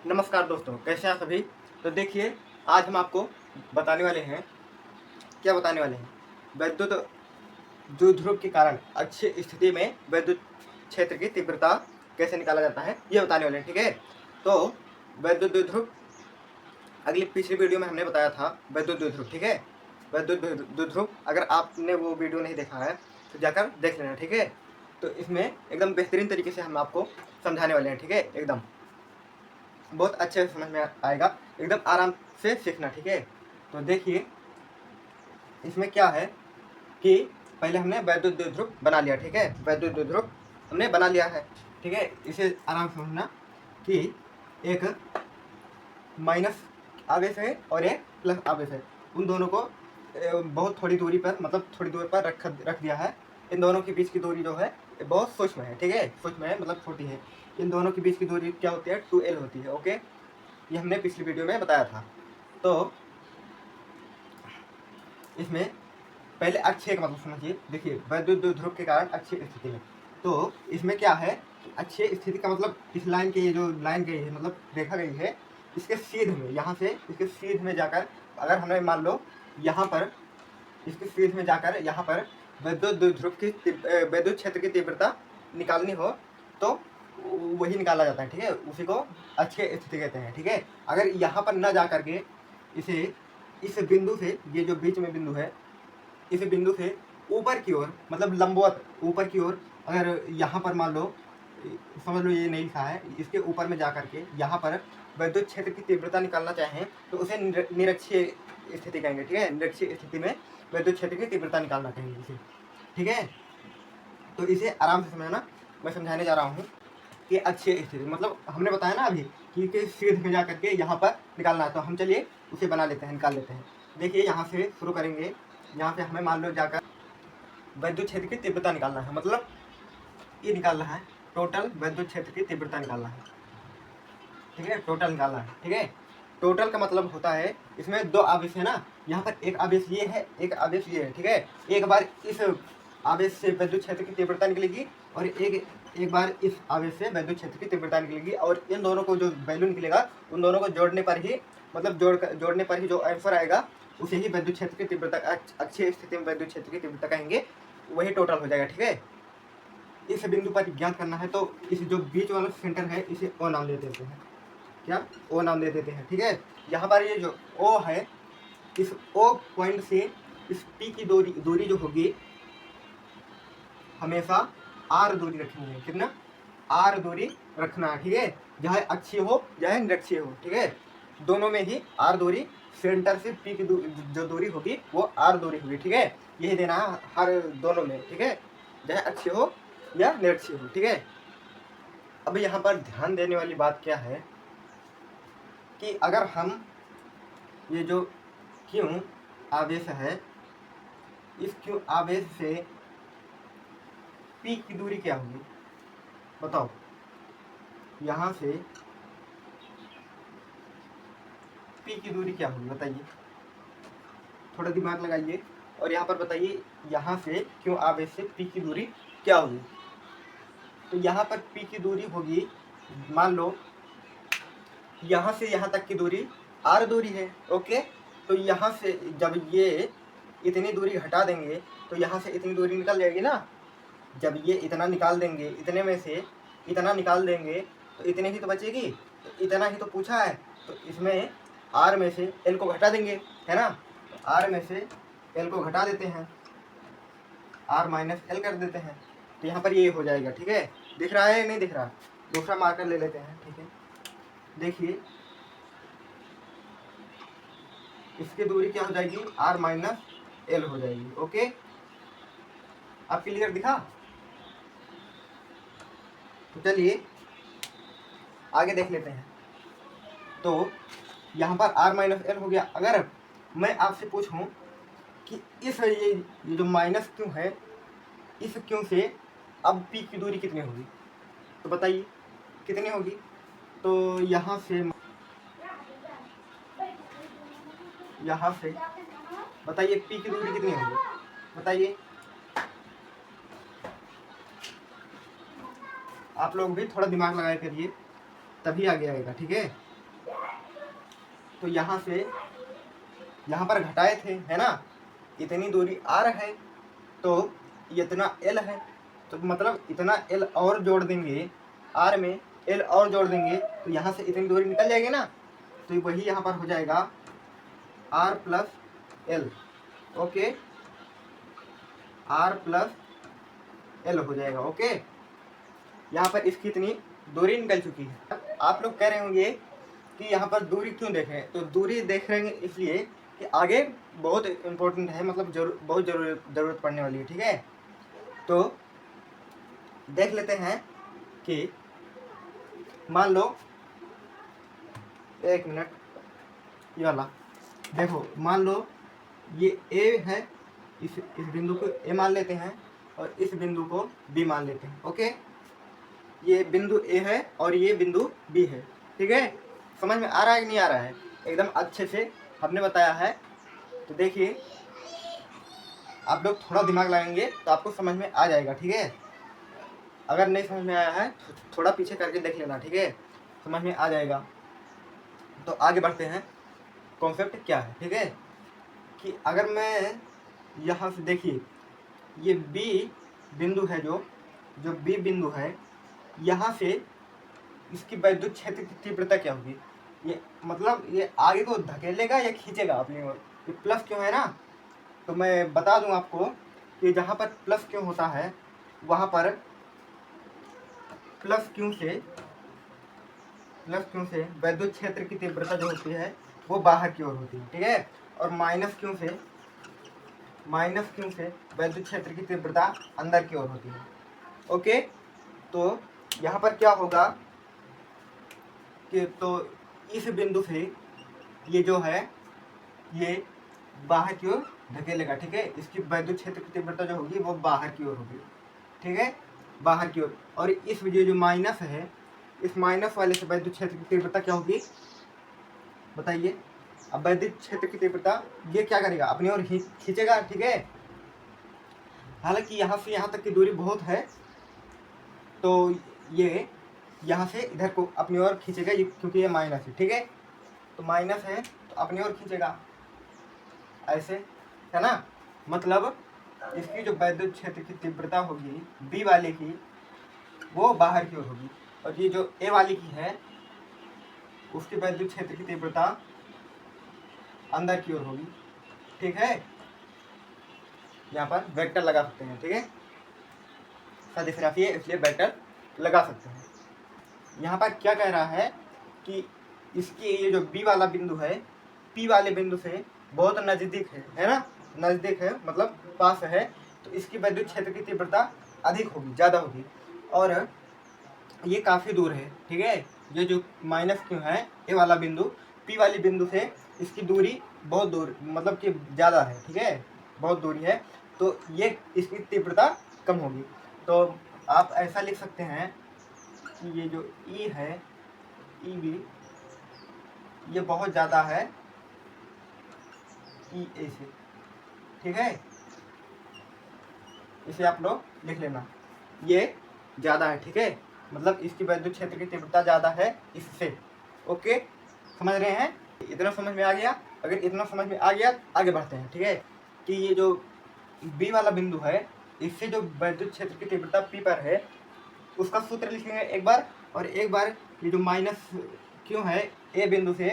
नमस्कार दोस्तों, कैसे हैं सभी। तो देखिए, आज हम आपको बताने वाले हैं, क्या बताने वाले हैं, वैद्युत द्विध्रुव के कारण अच्छी स्थिति में वैद्युत क्षेत्र की तीव्रता कैसे निकाला जाता है, ये बताने वाले हैं। ठीक है, तो वैद्युत द्विध्रुव अगली पिछली वीडियो में हमने बताया था वैद्युत द्विध्रुव। ठीक है, वैद्युत द्विध्रुव अगर आपने वो वीडियो नहीं देखा है तो जाकर देख लेना। ठीक है, तो इसमें एकदम बेहतरीन तरीके से हम आपको समझाने वाले हैं। ठीक है, एकदम बहुत अच्छे से समझ में आएगा, एकदम आराम से सीखना। ठीक है, तो देखिए इसमें क्या है कि पहले हमने वैद्युत द्विध्रुव बना लिया। ठीक है, वैद्युत द्विध्रुव हमने बना लिया है। ठीक है, इसे आराम से समझना कि एक माइनस आवेश है और एक प्लस आवेश है। उन दोनों को बहुत थोड़ी दूरी पर, मतलब थोड़ी दूरी पर रख दिया है। इन दोनों के बीच की दूरी जो है ये बहुत सूक्ष्म है। ठीक है, सूक्ष्म है मतलब छोटी है। इन दोनों के बीच की दूरी क्या होती है, 2L होती है। ओके, ये हमने पिछली वीडियो में बताया था। तो इसमें पहले अक्षीय का मतलब समझिए। देखिए, वैद्युत द्विध्रुव के कारण अक्षीय स्थिति में, तो इसमें क्या है, अक्षीय स्थिति का मतलब इस लाइन के, ये जो लाइन गई है मतलब रेखा गई है, इसके सीध में, यहाँ से इसके सीध में जाकर अगर हमें मान लो यहाँ पर इसके सीध में जाकर यहाँ पर वैद्युत द्विध्रुव की वैद्युत क्षेत्र की तीव्रता निकालनी हो तो वही निकाला जाता है। ठीक है, उसी को अक्षीय स्थिति कहते हैं। ठीक है, अगर यहाँ पर न जा करके इसे इस बिंदु से, ये जो बीच में बिंदु है, इस बिंदु से ऊपर की ओर मतलब लंबवत ऊपर की ओर, अगर यहाँ पर मान लो, समझ लो ये नहीं लिखा है, इसके ऊपर में जा करके यहाँ पर वैद्युत क्षेत्र की तीव्रता निकालना चाहें तो उसे निरक्षीय स्थिति कहेंगे। ठीक है, निरक्षीय स्थिति में वैद्युत क्षेत्र की तीव्रता निकालना कहेंगे इसे। ठीक है, तो इसे आराम से समझना, मैं समझाने जा रहा हूँ कि अक्षीय स्थिति मतलब हमने बताया ना अभी कि सीध में जा करके यहाँ पर निकालना है। तो हम चलिए उसे बना लेते हैं, निकाल लेते हैं। देखिए, यहाँ से शुरू करेंगे। यहाँ से हमें मान लो जाकर वैद्युत क्षेत्र की तीव्रता निकालना है, मतलब ये निकालना है, टोटल वैद्युत क्षेत्र की तीव्रता निकालना है। ठीक है, टोटल निकालना है। ठीक है, टोटल का मतलब होता है, इसमें दो आवेश है ना, यहाँ पर एक आवेश ये है, एक आवेश ये है। ठीक है, एक बार इस आवेश से वैद्युत क्षेत्र की तीव्रता निकलेगी और एक बार इस आवेश से वैद्युत क्षेत्र की तीव्रता निकलेगी, और इन दोनों को जो वैल्यू निकलेगा उन दोनों को जोड़ने पर ही, मतलब जोड़ने पर ही जो आंसर आएगा उसे ही वैद्युत क्षेत्र की तीव्रता, अक्षीय स्थिति में वैद्युत क्षेत्र की तीव्रता कहेंगे, वही टोटल हो जाएगा। ठीक है, इस बिंदु पर ज्ञात करना है, तो इस जो बीच वाला सेंटर है इसे ओ नाम दे देते हैं। क्या, ओ नाम दे देते हैं। ठीक है, यहाँ पर ये जो ओ है, इस ओ पॉइंट से इस पी की दूरी जो होगी हमेशा आर दूरी रखनी है। कितना, आर दूरी रखना है। ठीक है, चाहे अक्षीय हो चाहे निरक्षीय हो। ठीक है, दोनों में ही आर दूरी, सेंटर से पी की जो दूरी होगी वो आर दूरी होगी। ठीक है, यही देना है हर दोनों में। ठीक है, चाहे अक्षीय हो या निरक्षीय हो। ठीक है, अब यहाँ पर ध्यान देने वाली बात क्या है कि अगर हम ये जो क्यों आवेश है, इस क्यों आवेश से पी की दूरी क्या होगी बताओ। यहाँ से पी की दूरी क्या होगी बताइए, थोड़ा दिमाग लगाइए और यहाँ पर बताइए, यहाँ से क्यों आवेश से पी की दूरी क्या होगी। तो यहाँ पर पी की दूरी होगी, मान लो यहाँ से यहाँ तक की दूरी आर दूरी है। ओके, तो यहाँ से जब ये इतनी दूरी हटा देंगे तो यहाँ से इतनी दूरी निकल जाएगी ना। जब ये इतना निकाल देंगे, इतने में से इतना निकाल देंगे तो इतने ही तो बचेगी, तो इतना ही तो पूछा है। तो इसमें आर में से एल को घटा देंगे, है ना। आर में से एल को घटा देते हैं, आर माइनस एल कर देते हैं, तो यहाँ पर ये हो जाएगा। ठीक है, दिख रहा है या नहीं दिख रहा, दूसरा मार्कर ले लेते हैं। ठीक है, देखिए इसकी दूरी क्या हो जाएगी, आर माइनस एल हो जाएगी। ओके, अब क्लियर दिखा। तो चलिए आगे देख लेते हैं। तो यहाँ पर आर माइनस एल हो गया। अगर मैं आपसे पूछूं कि इस ये जो माइनस क्यों है, इस क्यों से अब पी की दूरी कितनी होगी, तो बताइए कितनी होगी। तो यहाँ से बताइए पी की दूरी कितनी होगी बताइए। आप लोग भी थोड़ा दिमाग लगाया करिए, तभी आगे आएगा। ठीक है, तो यहाँ से यहाँ पर घटाए थे, है ना, इतनी दूरी r है, तो इतना l है, तो मतलब इतना l और जोड़ देंगे, r में l और जोड़ देंगे तो यहाँ से इतनी दूरी निकल जाएगी ना, तो वही यहाँ पर हो जाएगा r plus l। Okay, r plus l हो जाएगा। ओके, यहाँ पर इसकी इतनी दूरी निकल चुकी है। आप लोग कह रहे होंगे कि यहाँ पर दूरी क्यों देख रहे हैं, तो दूरी देख रहे हैं इसलिए कि आगे बहुत इम्पोर्टेंट है, मतलब बहुत ज़रूरत पड़ने वाली है। ठीक है, तो देख लेते हैं कि मान लो, एक मिनट, ये वाला देखो, मान लो ये A है, इस बिंदु को A मान लेते हैं और इस बिंदु को B मान लेते हैं। ओके, ये बिंदु A है और ये बिंदु B है। ठीक है, समझ में आ रहा है कि नहीं आ रहा है? एकदम अच्छे से हमने बताया है। तो देखिए, आप लोग थोड़ा दिमाग लगाएंगे तो आपको समझ में आ जाएगा। ठीक है, अगर नहीं समझ में आया है तो थोड़ा पीछे करके देख लेना। ठीक है, समझ में आ जाएगा। तो आगे बढ़ते हैं, कॉन्सेप्ट क्या है। ठीक है, कि अगर मैं यहाँ से, देखिए ये B बिंदु है, जो B बिंदु है, यहाँ से इसकी विद्युत क्षेत्र की तीव्रता क्या होगी, ये मतलब ये आगे को धकेलेगा या खींचेगा अपनी ओर। ये प्लस क्यों है ना, तो मैं बता दूं आपको कि जहाँ पर प्लस क्यों होता है, वहाँ पर प्लस क्यों से विद्युत क्षेत्र की तीव्रता जो होती है वो बाहर की ओर होती है। ठीक है, और माइनस क्यों से विद्युत क्षेत्र की तीव्रता अंदर की ओर होती है। ओके, तो यहाँ पर क्या होगा कि तो इस बिंदु से ये जो है ये बाहर की ओर धकेलेगा। ठीक है, इसकी विद्युत क्षेत्र की तीव्रता जो होगी वो बाहर की ओर होगी। ठीक है, बाहर की ओर। और इस जो माइनस है, इस माइनस वाले से विद्युत क्षेत्र की तीव्रता क्या होगी बताइए। अब विद्युत क्षेत्र की तीव्रता ये क्या करेगा, अपनी ओर खींचेगा। ठीक है, हालांकि यहाँ से यहाँ तक की दूरी बहुत है, तो ये यहाँ से इधर को अपनी ओर खींचेगा, क्योंकि ये माइनस है। ठीक है, तो माइनस है तो अपनी ओर खींचेगा, ऐसे, है ना। मतलब इसकी जो विद्युत क्षेत्र की तीव्रता होगी बी वाले की, वो बाहर की ओर होगी, और ये जो ए वाली की है उसकी विद्युत क्षेत्र की तीव्रता अंदर की ओर होगी। ठीक है, यहाँ पर वेक्टर लगा सकते हैं। ठीक है, सदिश है इसलिए वेक्टर लगा सकते हैं। यहाँ पर क्या कह रहा है कि इसकी ये जो बी वाला बिंदु है पी वाले बिंदु से बहुत नज़दीक है ना, नज़दीक है मतलब पास है, तो इसकी विद्युत क्षेत्र की तीव्रता अधिक होगी, ज़्यादा होगी, और ये काफ़ी दूर है। ठीक है, ये जो माइनस क्यों है ए वाला बिंदु पी वाली बिंदु से इसकी दूरी बहुत दूर, मतलब कि ज़्यादा है। ठीक है, बहुत दूरी है, तो ये इसकी तीव्रता कम होगी। तो आप ऐसा लिख सकते हैं कि ये जो ई है, ई बी, ये बहुत ज़्यादा है ई ए से। ठीक है, इसे आप लोग लिख लेना, ये ज़्यादा है। ठीक है, मतलब इसकी विद्युत क्षेत्र की तीव्रता ज़्यादा है इससे। ओके, समझ रहे हैं? इतना समझ में आ गया? अगर इतना समझ में आ गया आगे बढ़ते हैं। ठीक है, कि ये जो बी वाला बिंदु है इससे जो विद्युत क्षेत्र की तीव्रता पी पर है उसका सूत्र लिखेंगे एक बार, और एक बार ये जो माइनस क्यों है ए बिंदु से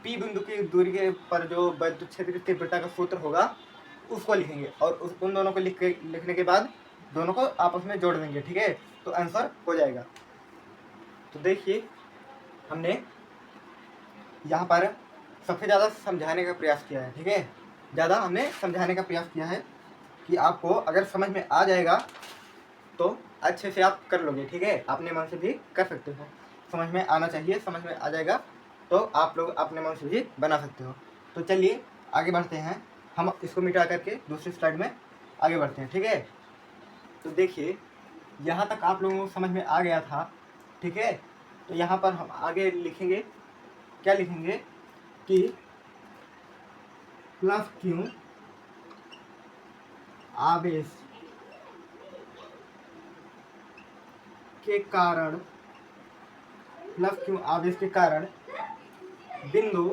पी बिंदु की दूरी के पर जो विद्युत क्षेत्र की तीव्रता का सूत्र होगा उसको लिखेंगे, और उन दोनों को लिखने के बाद दोनों को आपस में जोड़ देंगे। ठीक है, तो आंसर हो जाएगा। तो देखिए, हमने यहाँ पर सबसे ज़्यादा समझाने का प्रयास किया है। ठीक है, ज़्यादा हमने समझाने का प्रयास किया है कि आपको अगर समझ में आ जाएगा तो अच्छे से आप कर लोगे। ठीक है, अपने मन से भी कर सकते हो, समझ में आना चाहिए, समझ में आ जाएगा तो आप लोग अपने मन से भी बना सकते हो। तो चलिए आगे बढ़ते हैं, हम इसको मिटा करके दूसरी स्लाइड में आगे बढ़ते हैं। ठीक है, तो देखिए यहाँ तक आप लोगों को समझ में आ गया था। ठीक है, तो यहाँ पर हम आगे लिखेंगे, क्या लिखेंगे कि प्लस क्यू आवेश के कारण बिंदु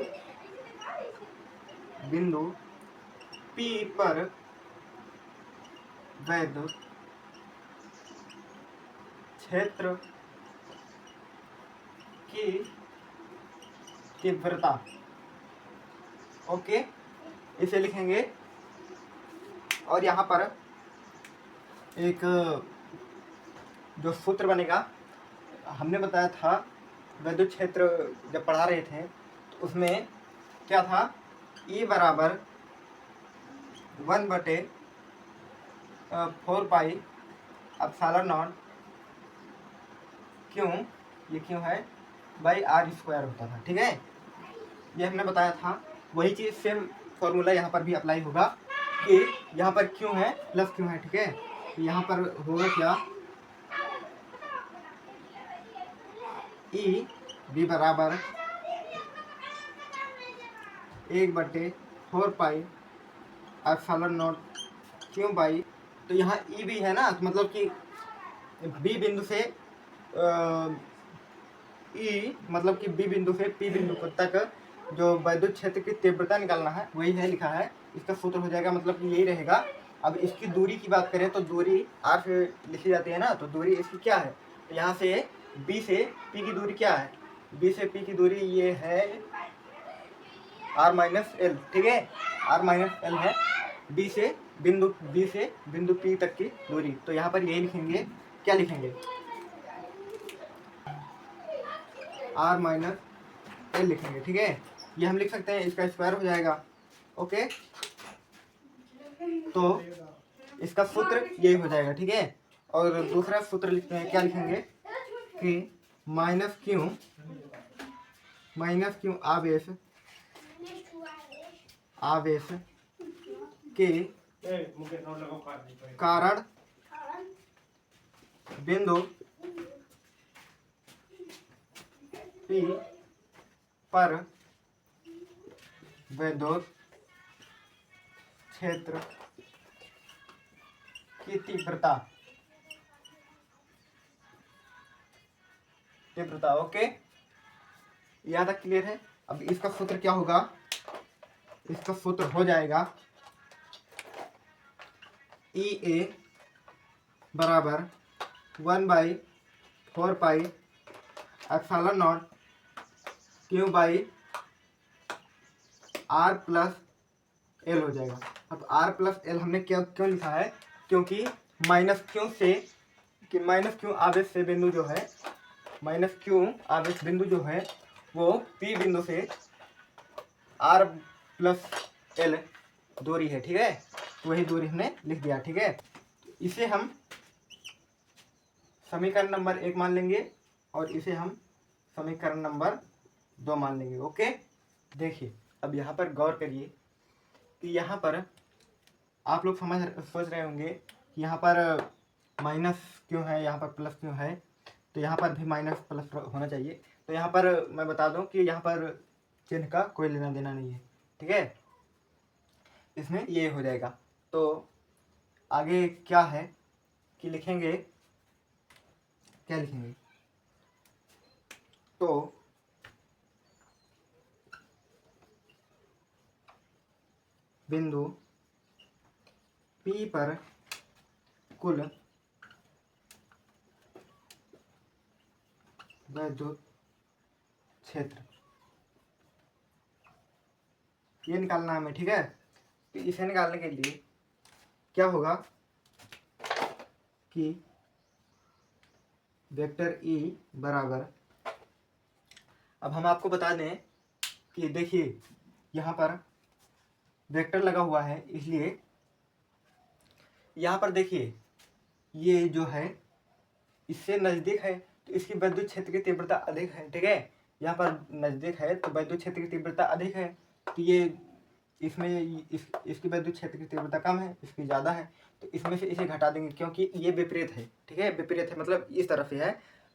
बिंदु P पर वैद्युत क्षेत्र की तीव्रता। ओके, इसे लिखेंगे। और यहाँ पर एक जो सूत्र बनेगा, हमने बताया था विद्युत क्षेत्र जब पढ़ा रहे थे तो उसमें क्या था, E बराबर 1/4 पाई एप्सिलॉन नॉट क्यों, ये क्यों है, बाई आर स्क्वायर होता था। ठीक है, ये हमने बताया था। वही चीज़ सेम फॉर्मूला यहाँ पर भी अप्लाई होगा कि यहाँ पर क्यों है प्लस क्यों है। ठीक है, तो यहाँ पर होगा क्या, ई बी बराबर 1/4 पाई एप्सिलॉन नॉट क्यों बाई, तो यहाँ ई बी है ना, तो मतलब कि बी बिंदु से ई मतलब कि बी बिंदु से पी बिंदु तक जो विद्युत क्षेत्र की तीव्रता निकालना है, वही है लिखा है। इसका सूत्र हो जाएगा, मतलब कि यही रहेगा। अब इसकी दूरी की बात करें तो दूरी आर से लिखी जाती है ना, तो दूरी इसकी क्या है, तो यहाँ से बी से पी की दूरी क्या है, बी से पी की दूरी ये है आर माइनस एल। ठीक है, आर माइनस एल है बी से बिंदु पी तक की दूरी। तो यहाँ पर यही लिखेंगे, क्या लिखेंगे, आर माइनस एल लिखेंगे। ठीक है, ये हम लिख सकते हैं, इसका स्क्वायर हो जाएगा। ओके, तो इसका सूत्र यही हो जाएगा। ठीक है, और दूसरा सूत्र लिखते हैं, क्या लिखेंगे कि माइनस क्यू आवेश के कारण बिंदु P पर विद्युत क्षेत्र की तीव्रता। ओके, यहाँ तक क्लियर है। अब इसका सूत्र क्या होगा, इसका सूत्र हो जाएगा ई ए बराबर 1/4 pi epsilon naught Q by R plus L हो जाएगा। अब आर प्लस एल हमने क्यों लिखा है, क्योंकि माइनस क्यू आवेश से बिंदु जो है, माइनस क्यू आवेश बिंदु जो है वो पी बिंदु से आर प्लस एल दूरी है। ठीक है, तो वही दूरी हमने लिख दिया। ठीक है, इसे हम समीकरण नंबर 1 मान लेंगे और इसे हम समीकरण नंबर 2 मान लेंगे। ओके, देखिए अब यहाँ पर गौर करिए कि यहाँ पर आप लोग सोच रहे होंगे कि यहाँ पर माइनस क्यों है, यहाँ पर प्लस क्यों है, तो यहाँ पर भी माइनस प्लस होना चाहिए। तो यहाँ पर मैं बता दूं कि यहाँ पर चिन्ह का कोई लेना देना नहीं है। ठीक है, इसमें ये हो जाएगा। तो आगे क्या है कि लिखेंगे, क्या लिखेंगे, तो बिंदु P पर कुल विद्युत क्षेत्र ये निकालना है हमें। ठीक है, तो इसे निकालने के लिए क्या होगा कि वेक्टर E बराबर, अब हम आपको बता दें कि देखिए यहाँ पर वेक्टर लगा हुआ है, इसलिए यहाँ पर देखिए ये जो है इससे नज़दीक है तो इसकी विद्युत क्षेत्र की तीव्रता अधिक है। ठीक है, यहाँ पर नज़दीक है तो विद्युत क्षेत्र की तीव्रता अधिक है, तो ये इसमें इसकी विद्युत क्षेत्र की तीव्रता कम है, इसकी ज़्यादा है, तो इसमें से इसे घटा देंगे क्योंकि ये विपरीत है। ठीक है, विपरीत है मतलब इस तरफ से है,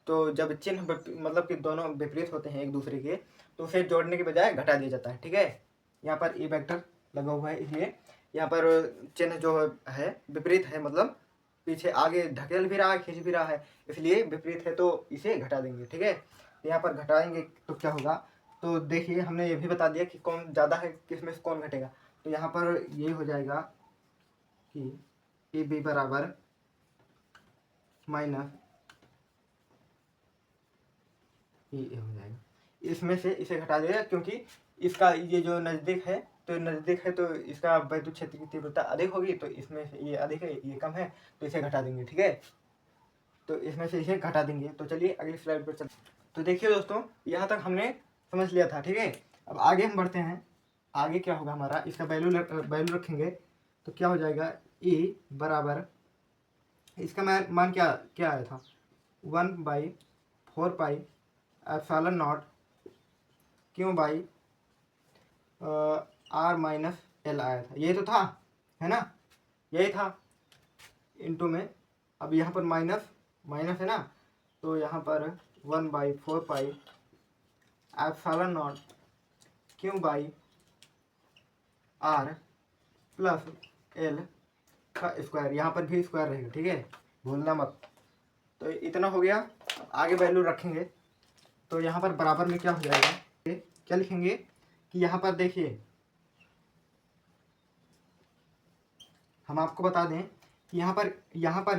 तो जब चिन्ह मतलब कि दोनों विपरीत होते हैं एक दूसरे के, तो उसे जोड़ने के बजाय घटा दिया जाता है। ठीक है, यहाँ पर ई वेक्टर लगा हुआ है, इसलिए यहाँ पर चिन्ह जो है विपरीत है, मतलब पीछे आगे ढकेल भी रहा है, खींच भी रहा है, इसलिए विपरीत है, तो इसे घटा देंगे। ठीक है, यहाँ पर घटाएंगे तो क्या होगा तो देखिए हमने ये भी बता दिया कि कौन ज़्यादा है, किस में से कौन घटेगा। तो यहाँ पर ये हो जाएगा कि ए बी बराबर माइनस ये हो जाएगा। इसमें से इसे घटा देगा क्योंकि इसका ये जो नज़दीक है, तो नज़दीक है तो इसका वैद्युत क्षेत्र की तीव्रता अधिक होगी, तो इसमें से ये अधिक है ये कम है, तो इसे घटा देंगे। ठीक है, तो इसमें से इसे घटा देंगे। तो चलिए अगली स्लाइड पर चलते। तो देखिए दोस्तों, यहाँ तक हमने समझ लिया था। ठीक है, अब आगे हम बढ़ते हैं। आगे क्या होगा हमारा, इसका वैल्यू रखेंगे तो क्या हो जाएगा, ई बराबर इसका मान क्या क्या आया था, 1/4 एप्सिलॉन नॉट क्यों बाई आर माइनस एल आया था। यही तो था, है ना, यही था इनटू में। अब यहाँ पर माइनस माइनस है ना, तो यहाँ पर 1/4 एप्सिलॉन नॉट क्यों बाई आर प्लस एल का स्क्वायर। यहाँ पर भी स्क्वायर रहेगा, ठीक है, भूलना मत। तो इतना हो गया। आगे वैल्यू रखेंगे तो यहाँ पर बराबर में क्या हो जाएगा, क्या लिखेंगे कि यहाँ पर देखिए हम आपको बता दें कि यहाँ पर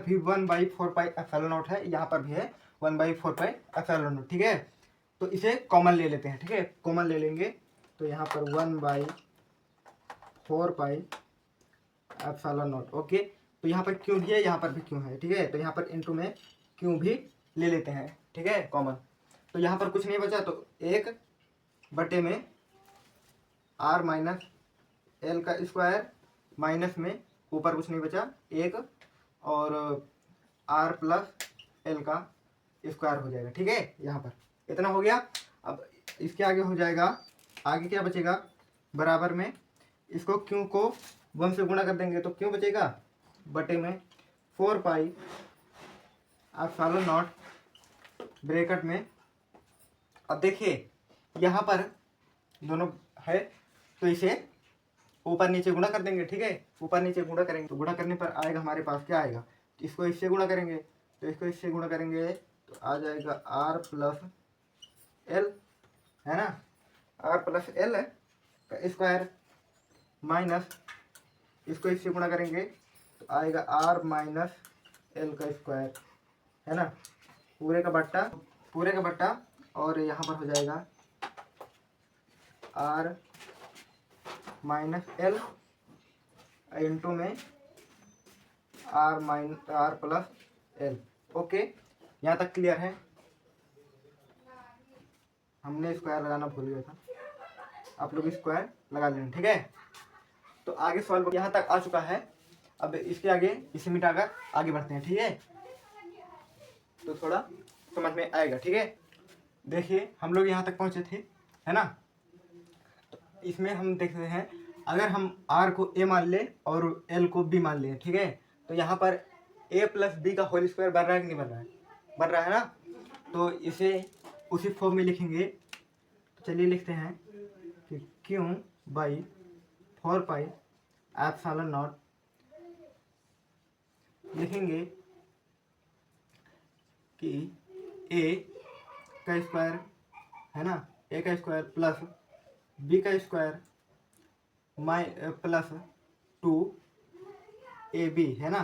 भी 1/4 एप्सिलॉन नॉट है, यहाँ पर भी है 1/4 एप्सिलॉन नॉट। ठीक है, तो इसे कॉमन ले लेते हैं। ठीक है, कॉमन ले लेंगे तो यहाँ पर 1/4 एप्सिलॉन नॉट। ओके, तो यहाँ पर क्यों भी है, यहाँ पर भी क्यों है। ठीक है, तो यहाँ पर इनटू में क्यों भी ले लेते हैं। ठीक है, कॉमन। तो यहाँ पर कुछ नहीं बचा, तो 1 में आर माइनस एल का स्क्वायर माइनस में ऊपर कुछ नहीं बचा 1 और आर प्लस एल का स्क्वायर हो जाएगा। ठीक है, यहाँ पर इतना हो गया। अब इसके आगे हो जाएगा, आगे क्या बचेगा, बराबर में इसको क्यों को 1 से गुणा कर देंगे तो क्यों बचेगा, बटे में 4 एप्सिलॉन नॉट ब्रैकेट में। अब देखिए यहाँ पर दोनों है तो इसे ऊपर नीचे गुणा कर देंगे। ठीक है, ऊपर नीचे गुणा करेंगे तो गुणा करने पर आएगा हमारे पास क्या आएगा, इसको इससे गुणा करेंगे तो इसको इससे गुणा करेंगे तो आ जाएगा आर प्लस एल, है ना, आर प्लस एल का स्क्वायर माइनस इसको इससे गुणा करेंगे तो आएगा आर माइनस एल का स्क्वायर, है ना, पूरे का बट्टा और यहाँ पर हो जाएगा आर माइनस एल इंटू में आर प्लस एल। ओके, यहाँ तक क्लियर है। हमने स्क्वायर लगाना भूल गया था, आप लोग स्क्वायर लगा लेना। ठीक है, तो आगे सॉल्व यहाँ तक आ चुका है। अब इसके आगे इसे मिटाकर आगे बढ़ते हैं। ठीक है, तो थोड़ा समझ में आएगा। ठीक है, देखिए हम लोग यहाँ तक पहुँचे थे, है ना। तो इसमें हम देखते हैं अगर हम r को a मान ले और l को b मान ले, ठीक है, तो यहाँ पर a प्लस बी का होल स्क्वायर बन रहा है कि नहीं बन रहा है, बन रहा है ना। तो इसे उसी फॉर्म में लिखेंगे। तो चलिए लिखते हैं कि क्यों बाई 4 एप्सिलॉन नॉट, लिखेंगे कि a का स्क्वायर, है ना, a का स्क्वायर प्लस b का स्क्वायर प्लस 2ab, है ना,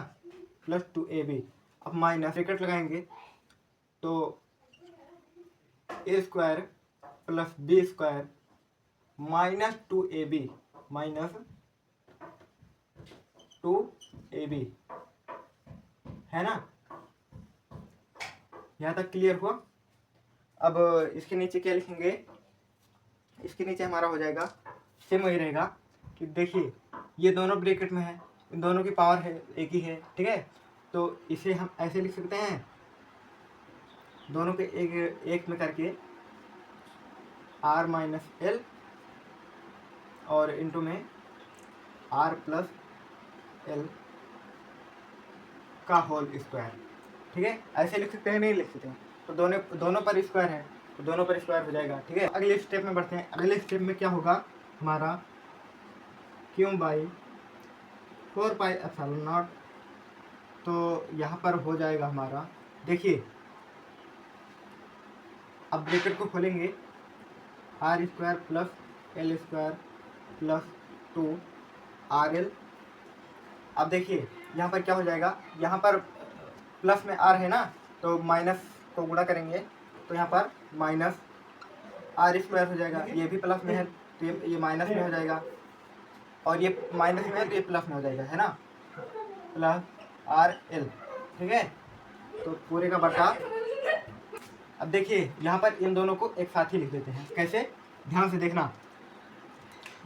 प्लस 2ab। अब माइनस ब्रैकेट लगाएंगे तो a square plus b square minus 2ab है ना। यहाँ तक क्लियर हुआ। अब इसके नीचे क्या लिखेंगे, इसके नीचे हमारा हो जाएगा सेम वही रहेगा कि देखिए ये दोनों ब्रैकेट में है, इन दोनों की पावर है एक ही है। ठीक है, तो इसे हम ऐसे लिख सकते हैं, दोनों के एक में करके आर माइनस एल और इनटू में आर प्लस एल का होल स्क्वायर। ठीक है, ऐसे लिख सकते हैं, नहीं लिख सकते हैं, तो दोनों पर स्क्वायर है तो दोनों पर स्क्वायर हो जाएगा। ठीक है, अगले स्टेप में बढ़ते हैं। अगले स्टेप में क्या होगा हमारा, क्यों बाई 4 एप्सिलॉन नॉट। तो यहाँ पर हो जाएगा हमारा, देखिए अब ब्रैकेट को खोलेंगे R square plus L square plus 2 RL। अब देखिए यहाँ पर क्या हो जाएगा, यहाँ पर प्लस में आर है ना, तो माइनस को गुणा करेंगे तो यहाँ पर माइनस आर स्क्वायर हो जाएगा। ये भी प्लस में है तो ये माइनस में हो जाएगा, और ये माइनस में है तो ये प्लस में हो जाएगा, है ना, प्लस RL। ठीक है, तो पूरे का बटा। अब देखिए यहाँ पर इन दोनों को एक साथ ही लिख देते हैं। कैसे, ध्यान से देखना।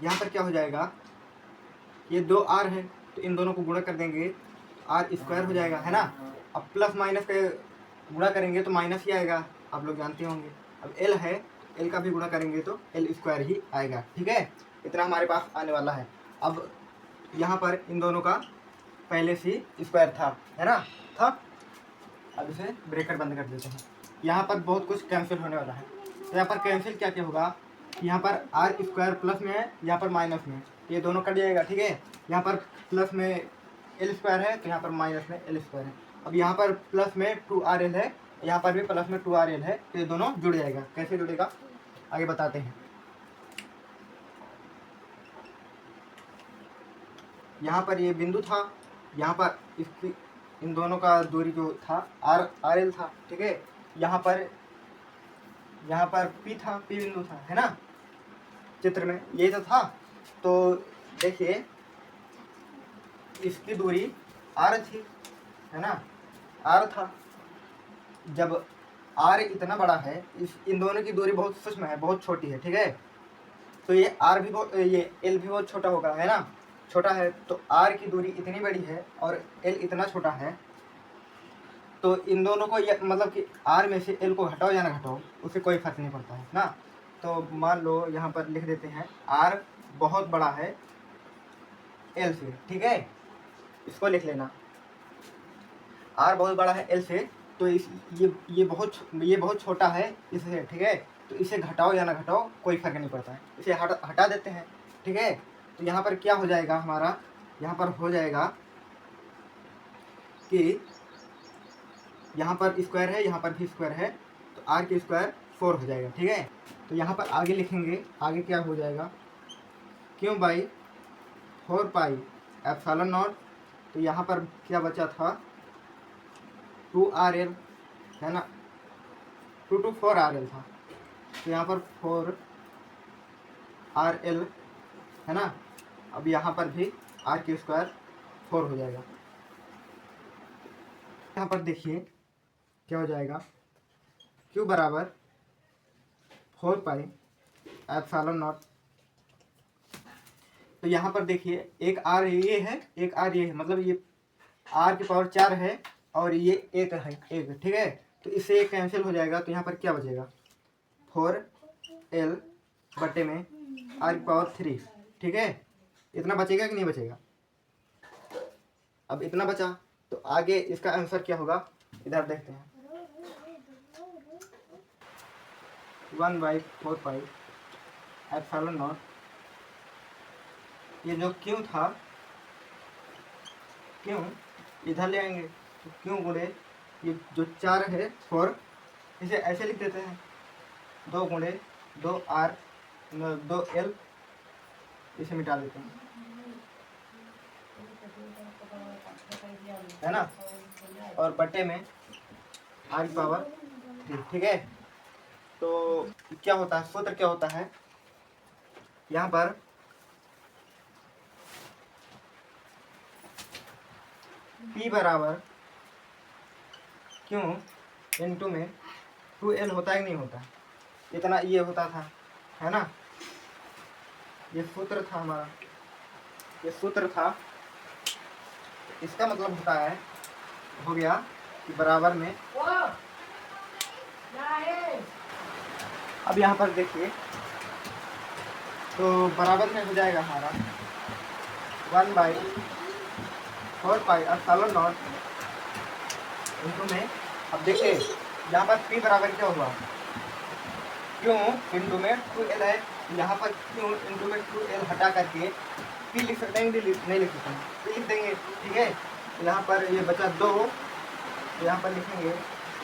यहाँ पर क्या हो जाएगा, ये 2R है तो इन दोनों को गुणा कर देंगे, आर स्क्वायर हो जाएगा, है ना। अब प्लस माइनस के गुणा करेंगे तो माइनस ही आएगा, आप लोग जानते होंगे। अब L है, L का भी गुणा करेंगे तो L स्क्वायर ही आएगा। ठीक है, इतना हमारे पास आने वाला है। अब यहाँ पर इन दोनों का पहले से स्क्वायर था, है ना, था। अब इसे ब्रैकेट बंद कर देते हैं। यहाँ पर बहुत कुछ कैंसिल होने वाला है, तो यहाँ पर कैंसिल क्या क्या होगा, यहाँ पर आर स्क्वायर प्लस में है, यहाँ पर माइनस में, ये दोनों कट जाएगा। ठीक है, यहाँ पर प्लस में एल स्क्वायर है तो यहाँ पर माइनस में एल स्क्वायर है। अब यहाँ पर प्लस में 2RL है, यहाँ पर भी प्लस में 2RL है, तो ये दोनों जुड़ जाएगा। कैसे जुड़ेगा आगे बताते हैं। यहाँ पर ये बिंदु था, यहाँ पर इसकी इन दोनों का दूरी जो था RL था। ठीक है, यहाँ पर P था, P बिंदु था, है ना, चित्र में ये तो था। तो देखिए इसकी दूरी R थी, है ना, R था। जब R इतना बड़ा है, इन दोनों की दूरी बहुत सूक्ष्म है, बहुत छोटी है। ठीक है, तो ये R भी बहुत, ये L भी बहुत छोटा होगा, है ना, छोटा है। तो R की दूरी इतनी बड़ी है और L इतना छोटा है, तो इन दोनों को ये मतलब कि R में से L को हटाओ या ना हटाओ, उससे कोई फर्क नहीं पड़ता है ना। तो मान लो यहाँ पर लिख देते हैं R बहुत बड़ा है L से। ठीक है, इसको लिख लेना, R बहुत बड़ा है L से, तो ये बहुत छोटा है इससे। ठीक है, तो इसे घटाओ या ना घटाओ कोई फर्क नहीं पड़ता है, इसे हटा देते हैं। ठीक है, तो यहाँ पर क्या हो जाएगा हमारा, यहाँ पर हो जाएगा कि यहाँ पर स्क्वायर है, यहाँ पर भी स्क्वायर है, तो R की स्क्वायर 4 हो जाएगा। ठीक है, तो यहाँ पर आगे लिखेंगे, आगे क्या हो जाएगा, क्यों बाई 4 पाई ε0। तो यहाँ पर क्या बचा था 2RL, है ना, 2 to 4RL था, तो यहाँ पर 4RL, है ना। अब यहाँ पर भी R की स्क्वायर 4 हो जाएगा। यहाँ पर देखिए क्या हो जाएगा, Q बराबर 4 पाई ε0। तो यहाँ पर देखिए एक R ये है, एक R ये है, मतलब ये R की पावर 4 है और ये एक है, एक। ठीक है, तो इससे एक कैंसिल हो जाएगा, तो यहाँ पर क्या बचेगा 4L बटे में R की पावर 3। ठीक है, इतना बचेगा कि नहीं बचेगा। अब इतना बचा तो आगे इसका आंसर क्या होगा, इधर देखते हैं। 1/4 पाई ε0, ये जो क्यों था, क्यों इधर ले आएंगे तो क्यों गुणे ये जो 4 है 4, इसे ऐसे लिख देते हैं 2 गुणे 2R 2L, इसे मिटा देते हैं, है ना, और बटे में R की पावर 3। ठीक है, तो क्या होता है, सूत्र क्या होता है, यहाँ पर P बराबर क्यों इनटू में 2L होता है कि नहीं होता, इतना ये होता था, है ना। ये सूत्र था हमारा, ये सूत्र था। इसका मतलब होता है, हो गया कि बराबर में, अब यहाँ पर देखिए तो बराबर में हो जाएगा हमारा 1/4 पाई ε0 इंटू में। अब देखिए यहाँ पर P बराबर क्या हुआ, क्यों इंटू में 2L है, यहाँ पर क्यों इंटू में 2L हटा करके P लिख सकते हैं, नहीं लिख सकते हैं, P लिख देंगे। ठीक है, यहाँ पर ये बचा 2, यहाँ पर लिखेंगे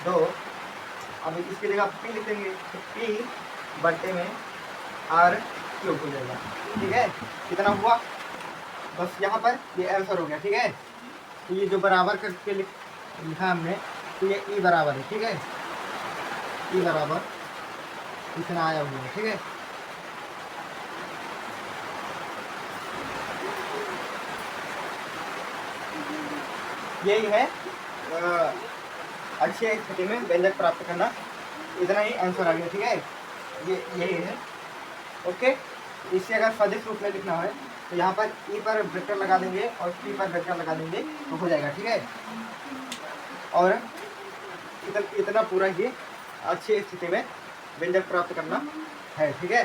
2, अब इसकी जगह P लिख देंगे, तो P बटे में आर क्यूब हो जाएगा। ठीक है, कितना हुआ, बस यहाँ पर ये आंसर हो गया। ठीक है, तो ये जो बराबर करके लिखा हमने, तो ये ई बराबर है। ठीक है, ई बराबर इतना आया हुआ है। ठीक है, यही है अच्छी स्थिति में व्यंजक प्राप्त करना। इतना ही आंसर आ गया। ठीक है, ये यही है। ओके, इसे अगर सदिश रूप में लिखना है तो यहाँ पर ई पर वेक्टर लगा देंगे और पी पर वेक्टर लगा देंगे तो हो जाएगा। ठीक है, और इतना पूरा ही अच्छी स्थिति में व्यंजक प्राप्त करना है। ठीक है।